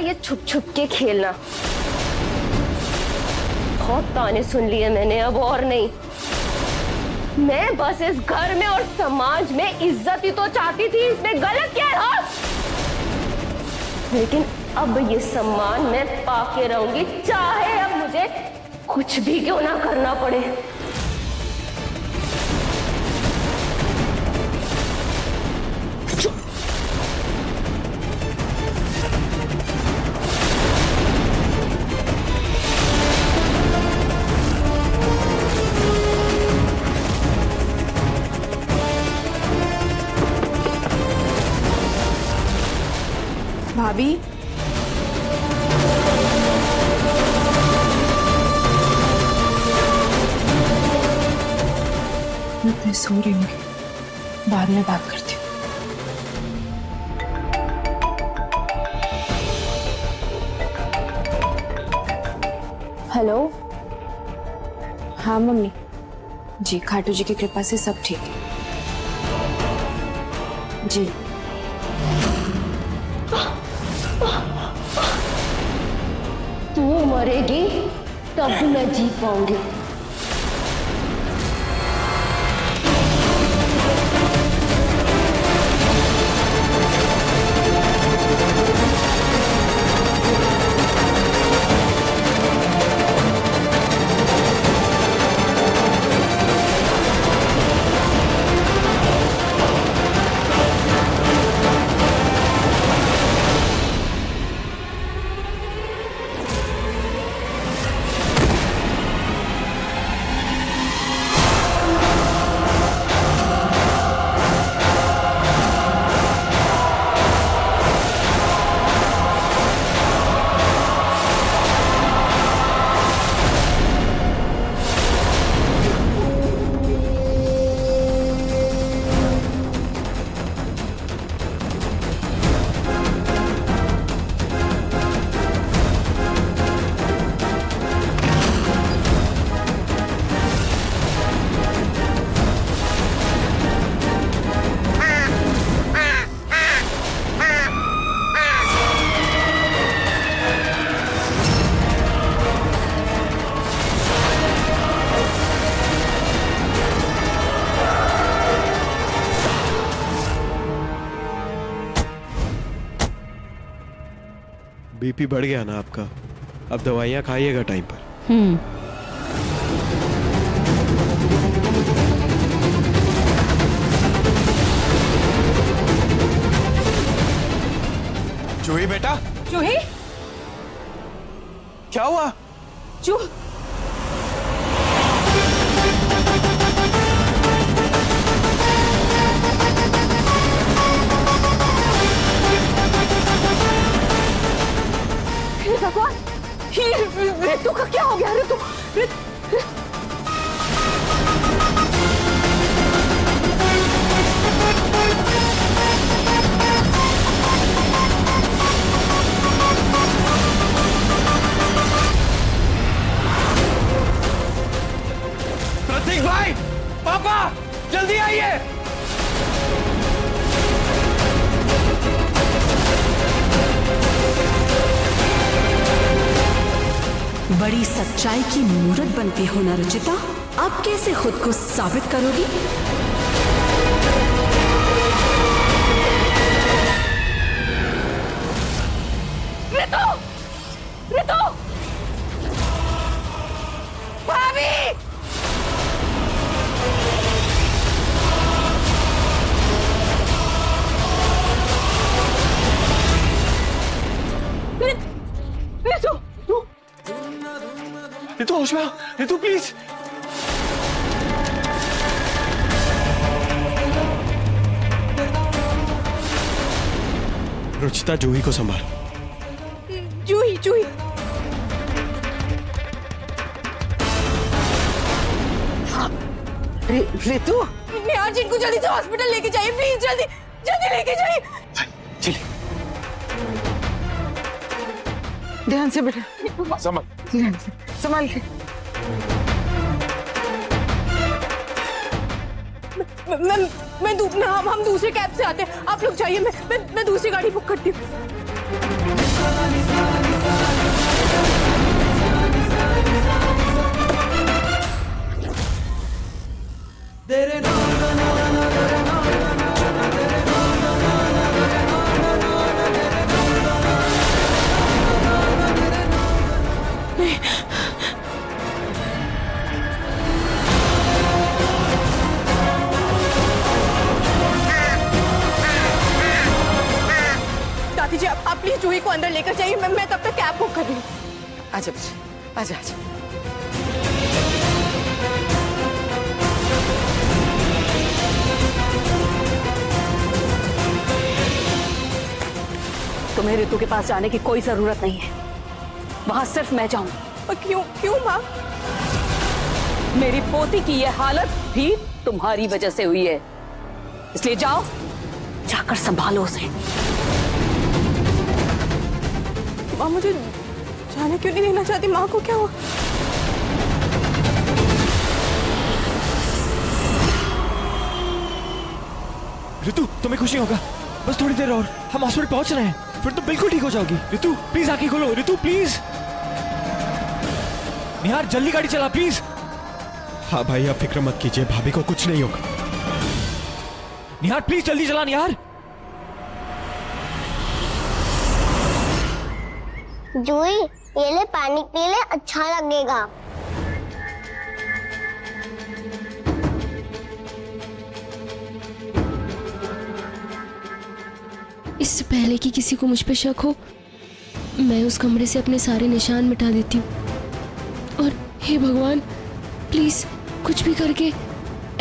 ये छुप छुप के खेलना। बहुत ताने सुन लिए मैंने, अब और नहीं। मैं बस इस घर में और समाज में इज्जत ही तो चाहती थी, इसमें गलत क्या है? लेकिन अब ये सम्मान मैं पाके रहूंगी, चाहे अब मुझे कुछ भी क्यों ना करना पड़े। भाभी, मैं सो रही हूँ, बाद में बात करती हूँ। हेलो, हाँ मम्मी जी, खाटू जी की कृपा से सब ठीक है जी। तू मरेगी तब भी मैं जी पाऊंगी। बीपी बढ़ गया ना आपका, अब दवाइयाँ खाइएगा टाइम पर। जूही बेटा, जूही, क्या हुआ? जू भगवान, ऋतु का क्या हो गया? ऋतु, प्रतीक भाई, पापा, जल्दी आइए। बड़ी सच्चाई की मूरत बनती हो ना रुचिता, अब कैसे खुद को साबित करोगी? ऋतु, ऋतु, भाभी, ऋतु, ऋतु होश में आओ, ऋतु प्लीज। रुचिता, जूही को संभाल। जूही, जूही, ऋतु, निहार जी को जल्दी से हॉस्पिटल लेके जाइए प्लीज, जल्दी जल्दी लेके जाइए। चलिए, ध्यान से बेटा, समझ, ध्यान से संभाल के। हम दूसरे कैब से आते हैं, आप लोग जाइए, मैं दूसरी गाड़ी बुक करती हूँ। दादी जी आप प्लीज जूही को अंदर लेकर जाइए, मैं तब तक कैब बुक कर रही हूँ। आजा बच्चे, आजा आजा। तुम्हें ऋतु के पास जाने की कोई जरूरत नहीं है, वहां सिर्फ मैं जाऊंगी। और क्यों क्यों माँ? मेरी पोती की यह हालत भी तुम्हारी वजह से हुई है, इसलिए जाओ, जाकर संभालो उसे। माँ मुझे जाने क्यों नहीं देना चाहती? माँ को क्या हुआ? ऋतु तुम्हें खुशी होगा, बस थोड़ी देर और हम हॉस्पिटल पहुंच रहे हैं, फिर तुम बिल्कुल ठीक हो जाओगी। ऋतु प्लीज आंखें खोलो, ऋतु प्लीज। निहार जल्दी गाड़ी चला प्लीज। हाँ भाई आप फिक्र मत कीजिए, भाभी को कुछ नहीं होगा। निहार प्लीज जल्दी चला निहार। जूही ये ले पानी पी ले, अच्छा लगेगा। इससे पहले कि किसी को मुझ पे शक हो, मैं उस कमरे से अपने सारे निशान मिटा देती हूँ। और हे भगवान प्लीज कुछ भी करके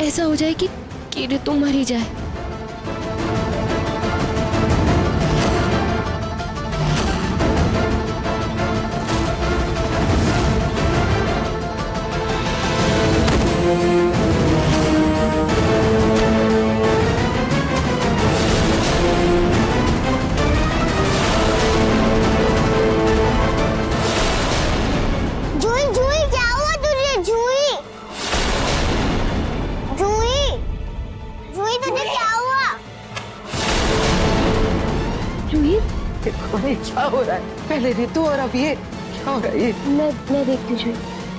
ऐसा हो जाए कि ऋतु मर ही जाए। जूही जूही क्या हुआ तुझे? जूही जूही जूही तुझे क्या हुआ? जूही अरे क्या हो रहा है? पहले ऋतु और अब ये क्या हो रहा है? ये मैं देखती हूँ।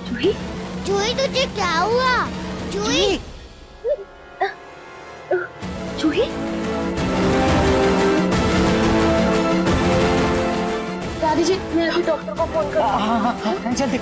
जूही जूही तुझे क्या हुआ? जूही जूही दादी जी मैं अभी डॉक्टर को फोन कर। हाँ जल्दी।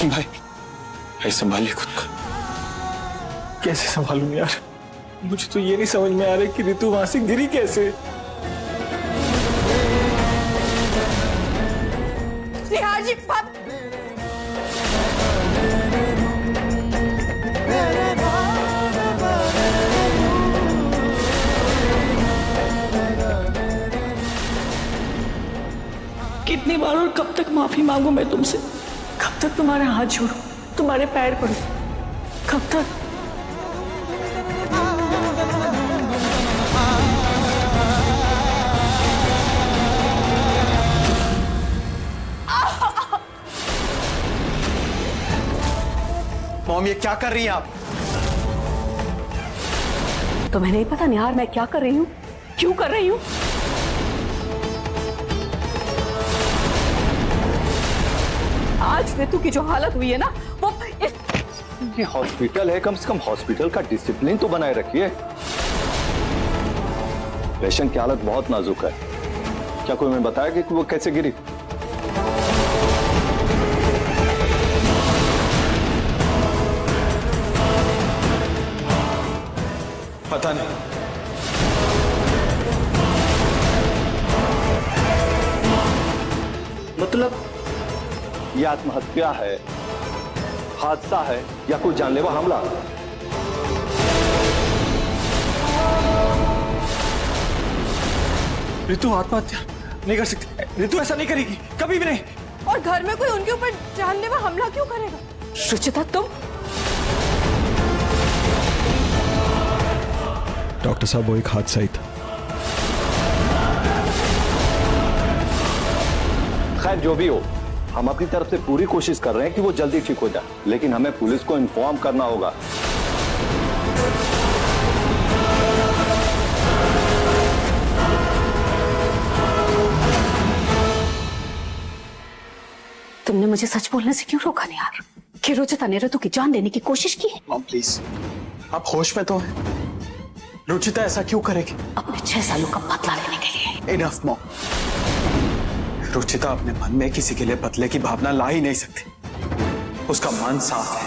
भाई भाई संभालिए खुद को। कैसे संभालूं यार, मुझे तो ये नहीं समझ में आ रहा कि ऋतु वहां से गिरी कैसे। निहार जी बात। कितनी बार और कब तक माफी मांगू मैं तुमसे? कब तक तुम्हारे हाथ जोड़ू, तुम्हारे पैर पड़ू? कब तक? मॉम ये क्या कर रही हैं आप? तुम्हें नहीं पता निहार मैं क्या कर रही हूँ, क्यों कर रही हूँ? आज ऋतु की जो हालत हुई है ना, वो ये हॉस्पिटल है, कम से कम हॉस्पिटल का डिसिप्लिन तो बनाए रखिए। पेशेंट की हालत बहुत नाजुक है। क्या कोई मैं बताया कि वो कैसे गिरी? पता नहीं। मतलब ये आत्महत्या है, हादसा है या कोई जानलेवा हमला? ऋतु आत्महत्या नहीं कर सकती, ऋतु ऐसा नहीं करेगी, कभी भी नहीं। और घर में कोई उनके ऊपर जानलेवा हमला क्यों करेगा? रुचिता डॉक्टर साहब वो एक हादसा ही था। खैर जो भी हो, हम अपनी तरफ से पूरी कोशिश कर रहे हैं कि वो जल्दी ठीक हो जाए, लेकिन हमें पुलिस को इन्फॉर्म करना होगा। तुमने मुझे सच बोलने से क्यों रोका नहीं यार? कि रुचिता ने ऋतु की जान लेने की कोशिश की है? मॉम प्लीज, आप होश में तो हैं। रुचिता ऐसा क्यों करेगी? अपने 6 सालों का बदला लेने के लिए। Enough mom. रुचिता अपने मन में किसी के लिए बदले की भावना ला ही नहीं सकती। उसका मन साफ है,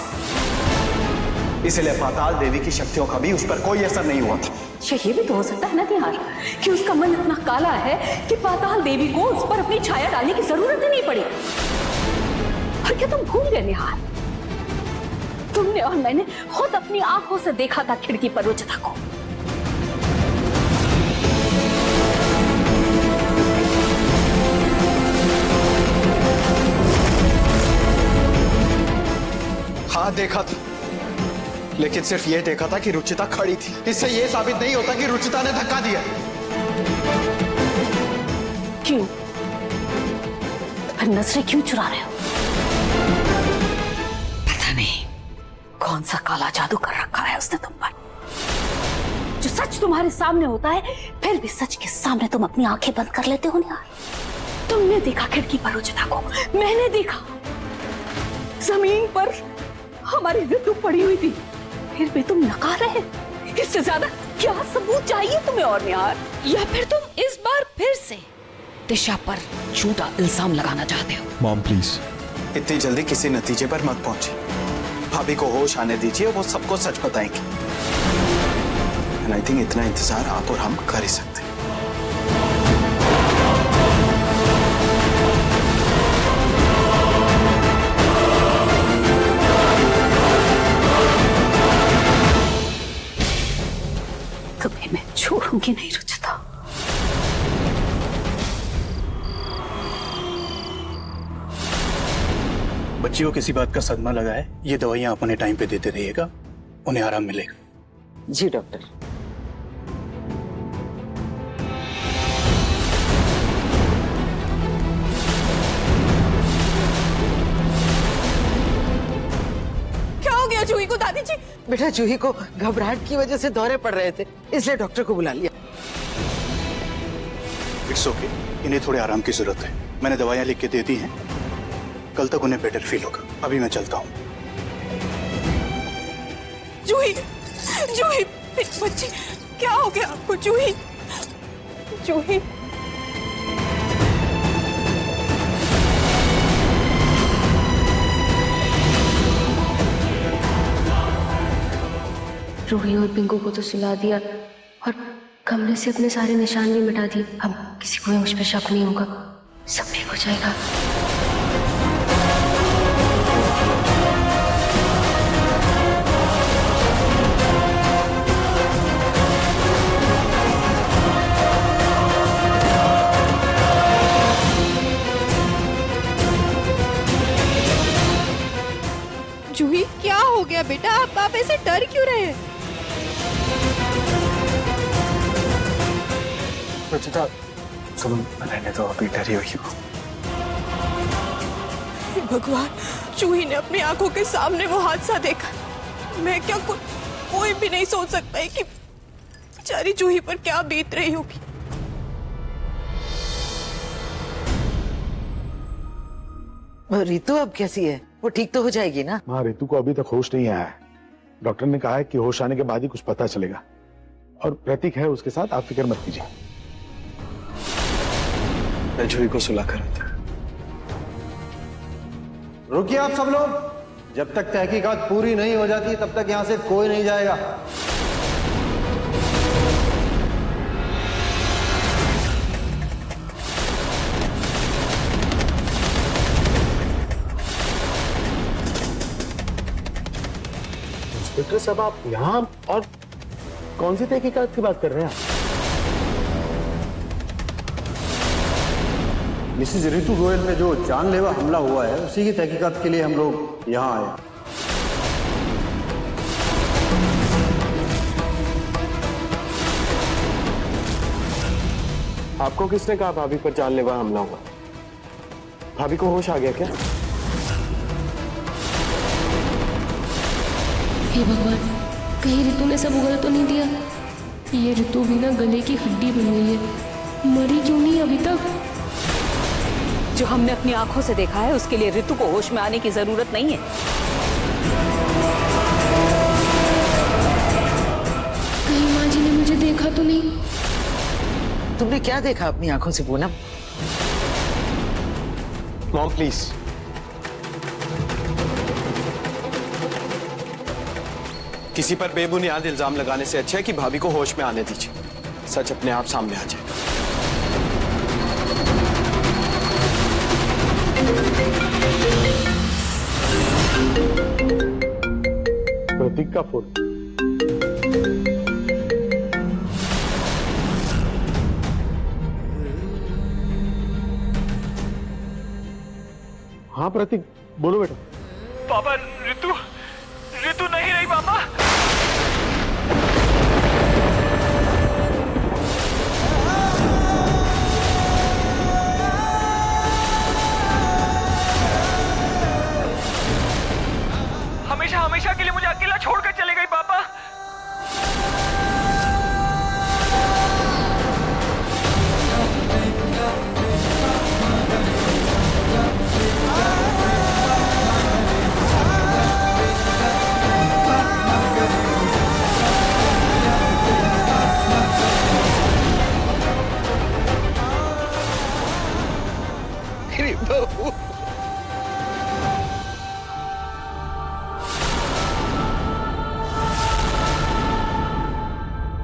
इसलिए पाताल देवी की शक्तियों का भी उस पर कोई असर नहीं हुआ था। ये भी तो हो सकता है ना यार, कि उसका मन इतना काला है कि पाताल देवी को उस पर अपनी छाया डालने की जरूरत ही नहीं पड़ी। और क्या तुम भूल गए निहार? तुमने और मैंने खुद अपनी आंखों से देखा था खिड़की पर रुचिता को। हाँ देखा था, लेकिन सिर्फ ये देखा था कि रुचिता खड़ी थी। इससे ये साबित नहीं होता कि रुचिता ने धक्का दिया। क्यों? फिर नजरें क्यों चुरा रहे हो? पता नहीं कौन सा काला जादू कर रखा है उसने तुम पर, जो सच तुम्हारे सामने होता है फिर भी सच के सामने तुम अपनी आंखें बंद कर लेते हो यार। तुमने देखा खिड़की पर रुचिता को, मैंने देखा जमीन पर हमारी ऋतु पड़ी हुई थी, फिर भी तुम नकार रहे। इससे ज्यादा क्या सबूत चाहिए तुम्हें और यार? या फिर तुम इस बार फिर से दिशा पर झूठा इल्जाम लगाना चाहते हो? मॉम प्लीज, इतनी जल्दी किसी नतीजे पर मत पहुंचे। भाभी को होश आने दीजिए, वो सबको सच बताएंगे। एंड आई थिंक इतना इंतजार आप और हम कर ही सकते हैं। तुम्हें मैं छोड़ूंगी नहीं रुचिता। बच्ची को किसी बात का सदमा लगा है, ये दवाइयां अपने टाइम पे देते रहिएगा, उन्हें आराम मिलेगा। जी डॉक्टर। क्या हो गया जूही को दादी जी? बेटा जूही को घबराहट की वजह से दौरे पड़ रहे थे, इसलिए डॉक्टर को बुला लिया। इट्स ओके, इन्हें थोड़े आराम की जरूरत है। मैंने दवाइयां लिख के दे दी हैं, कल तक उन्हें बेटर फील होगा। अभी मैं चलता हूँ। जूही, जूही बच्ची, क्या हो गया आपको जूही? जूही रूही और पिंकू को तो सुला दिया और कमरे से अपने सारे निशान भी मिटा दिए। अब किसी को भी मुझ पर शक नहीं होगा, सब ठीक हो जाएगा। जूही क्या हो गया बेटा? आप ऐसे डर क्यों रहे हैं? रुचिता सुनो, रहने तो अभी डरी हुई हो। भगवान, जूही ने अपनी आंखों के सामने वो हादसा देखा। मैं क्या कोई भी नहीं सोच सकता है कि बेचारी जूही पर क्या बीत रही होगी। रितु अब कैसी है? वो ठीक तो हो जाएगी ना? हाँ, रितु को अभी तक होश नहीं आया है। डॉक्टर ने कहा है कि होश आने के बाद ही कुछ पता चलेगा। और प्रतीक है उसके साथ, आप फिक्र मत कीजिए। मैं जूही को सुला कर आता। रुकिए आप सब लोग, जब तक तहकीकात पूरी नहीं हो जाती तब तक यहां से कोई नहीं जाएगा। इंस्पेक्टर साहब, आप यहाँ और कौन सी तहकीकात की बात कर रहे हैं? मिसेज रितु गोयल में जो जानलेवा हमला हुआ है उसी की तहकीकात के लिए हम लोग यहाँ आए। आपको किसने कहा भाभी पर जानलेवा हमला हुआ? भाभी को होश आ गया क्या? हे भगवान, कहीं ऋतु ने सब उगल तो नहीं दिया? ये ऋतु भी ना गले की हड्डी बन गई है, मरी क्यों नहीं अभी तक? जो हमने अपनी आंखों से देखा है उसके लिए ऋतु को होश में आने की जरूरत नहीं है। कहीं माँ जी ने मुझे देखा तो नहीं? तुमने क्या देखा अपनी आंखों से पूनम? Mom please. किसी पर बेबुनियाद इल्जाम लगाने से अच्छा है कि भाभी को होश में आने दीजिए, सच अपने आप सामने आ जाएगा। प्रतीक का फोन। हाँ प्रतीक, बोलो बेटा। पापा, ऋतु नहीं रही पापा। हमेशा के लिए मुझे अकेला छोड़कर चले गई पापा। मेरी बहू।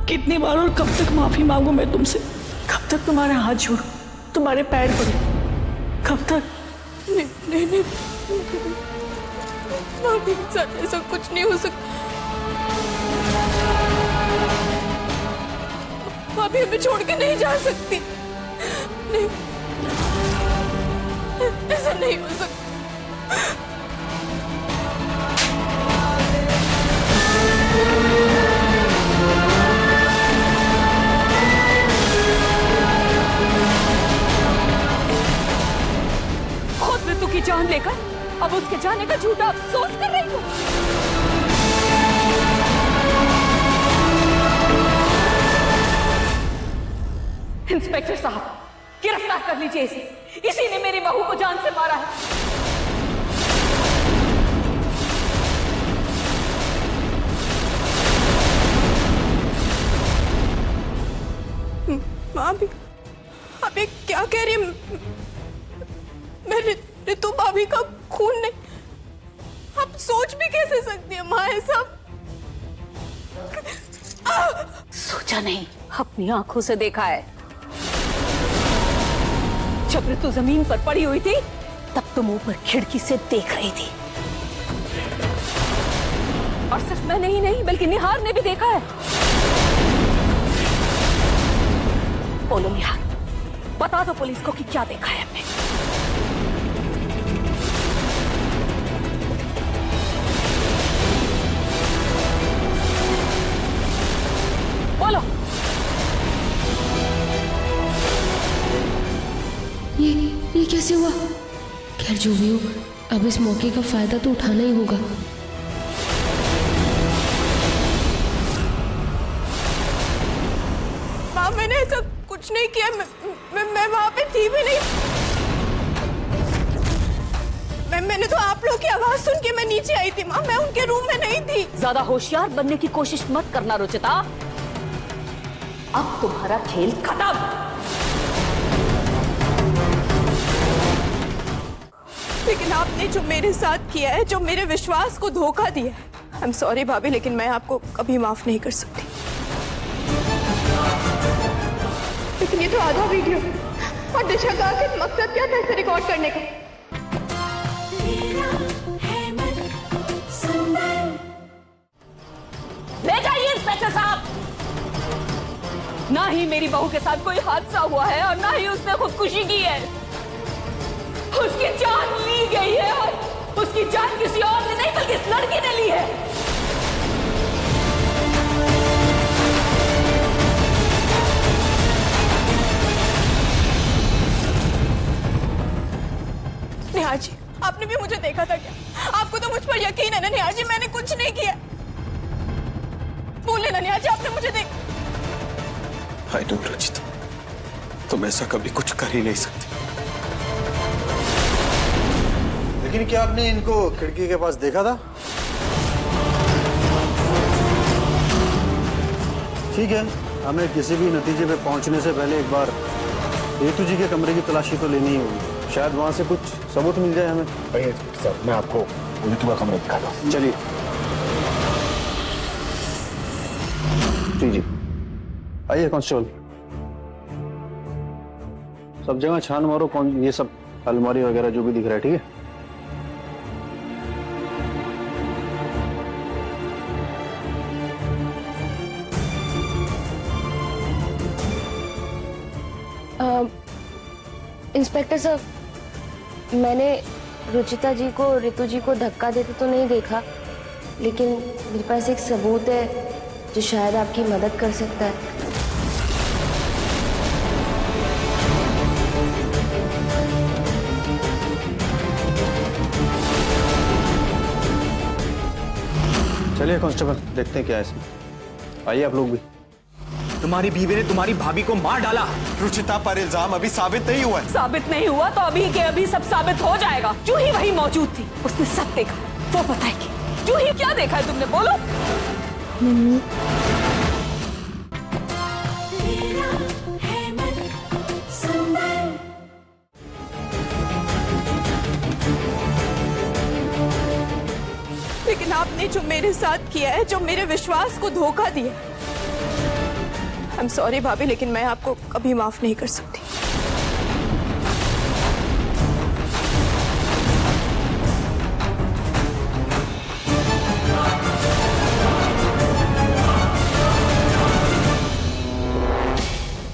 कितनी बार और कब तक माफी मांगू मैं तुमसे? कब तक तुम्हारे हाथ जोड़ू, तुम्हारे पैर पड़ू? कब तक? नहीं भाभी, ऐसा कुछ नहीं हो सकता। भाभी हमें छोड़ के नहीं जा सकती। नहीं, ऐसा नहीं हो सकता। खुद ऋतु की जान लेकर अब उसके जाने का झूठा अफसोस कर रही हो। इंस्पेक्टर साहब, गिरफ्तार कर लीजिए इसे। इसी ने मेरी बहू को जान से मारा है। माँ भी, आप ये क्या कह रही है? मैं ऋतु भाभी का खून नहीं। आप सोच भी कैसे सकती है माँ ऐसा? सोचा नहीं, अपनी आंखों से देखा है। जब ऋतु जमीन पर पड़ी हुई थी तब तुम ऊपर खिड़की से देख रही थी। और सिर्फ मैंने ही नहीं बल्कि निहार ने भी देखा है। बोलो निहार, बता दो पुलिस को कि क्या देखा है हमने। बोलो। ये कैसे हुआ? खैर जो भी हो, अब इस मौके का फायदा तो उठाना ही होगा। माँ, मैंने ऐसा कुछ नहीं किया। मैं वहां पे थी भी नहीं। मैंने तो आप लोग की आवाज सुन के मैं नीचे आई थी माँ। मैं उनके रूम में नहीं थी। ज्यादा होशियार बनने की कोशिश मत करना रुचिता। अब तुम्हारा खेल खत्म। लेकिन आपने जो मेरे साथ किया है, जो मेरे विश्वास को धोखा दिया है, आई एम सॉरी भाभी, लेकिन मैं आपको कभी माफ नहीं कर सकती। लेकिन ये तो आधा वीडियो, और दिशा का आखिर मकसद क्या था इसे रिकॉर्ड करने का? ले जाइए इंस्पेक्टर साहब। ना ही मेरी बहू के साथ कोई हादसा हुआ है और ना ही उसने खुदकुशी की है। उसकी जान ली गई है और उसकी जान किसी और ने नहीं बल्कि इस लड़की ने ली है। ननिहाल जी, आपने भी मुझे देखा था क्या? आपको तो मुझ पर यकीन है ननिहाल जी, मैंने कुछ नहीं किया। बोले ननिहाल जी, आपने मुझे देखा। आई नो रुचिता, तुम ऐसा कभी कुछ कर ही नहीं सकते। लेकिन क्या आपने इनको खिड़की के पास देखा था? ठीक है, हमें किसी भी नतीजे पे पहुंचने से पहले एक बार रितु जी के कमरे की तलाशी तो लेनी ही होगी। शायद वहां से कुछ सबूत मिल जाए हमें। सर, मैं आपको रितु का कमरा दिखाता हूँ। चलिए। जी जी, आइए कांस्टेबल। सब जगह छान मारो, कौन ये सब अलमारी वगैरह जो भी दिख रहा है, ठीक है? इंस्पेक्टर साहब, मैंने रुचिता जी को रितु जी को धक्का देते तो नहीं देखा, लेकिन मेरे पास एक सबूत है जो शायद आपकी मदद कर सकता है। चलिए कांस्टेबल, देखते हैं क्या है इसमें। आइए आप लोग भी। तुम्हारी बीवी ने तुम्हारी भाभी को मार डाला। रुचिता पर इल्जाम अभी साबित नहीं हुआ है। साबित नहीं हुआ तो अभी के अभी सब साबित हो जाएगा। जूही वही मौजूद थी, उसने सब देखा, वो बताएगी। जूही, क्या देखा है तुमने, बोलो। लेकिन आपने जो मेरे साथ किया है, जो मेरे विश्वास को धोखा दिया, आई एम सॉरी भाभी, लेकिन मैं आपको कभी माफ नहीं कर सकती।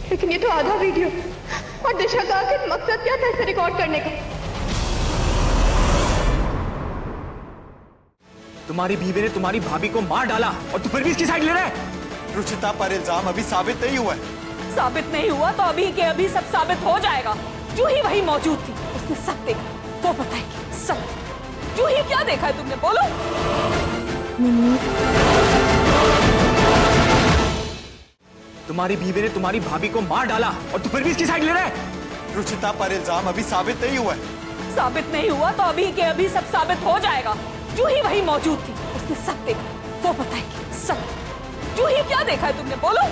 लेकिन ये तो आधा वीडियो, और दिशा का आखिर मकसद क्या था इसे रिकॉर्ड करने का? तुम्हारी बीवी ने तुम्हारी भाभी को मार डाला और तू फिर भी इसकी साइड ले रहा है। रुचिता पर इल्जाम अभी साबित नहीं हुआ है। साबित नहीं हुआ तो अभी के अभी सब साबित हो जाएगा। जूही वही मौजूद थी, उसने सब देखा, वो बताएगी सब। जूही, क्या देखा है तुमने, बोलो। तुम्हारी बीवी ने तुम्हारी भाभी को मार डाला और तू फिर भी इसकी साइड ले रहा है। रुचिता पर इल्जाम अभी साबित नहीं हुआ है। साबित नहीं हुआ तो अभी के अभी सब साबित हो जाएगा। जूही वही मौजूद थी, उसने सब देखा, वो बताएगी सब। जूही, क्या देखा है तुमने, बोलो।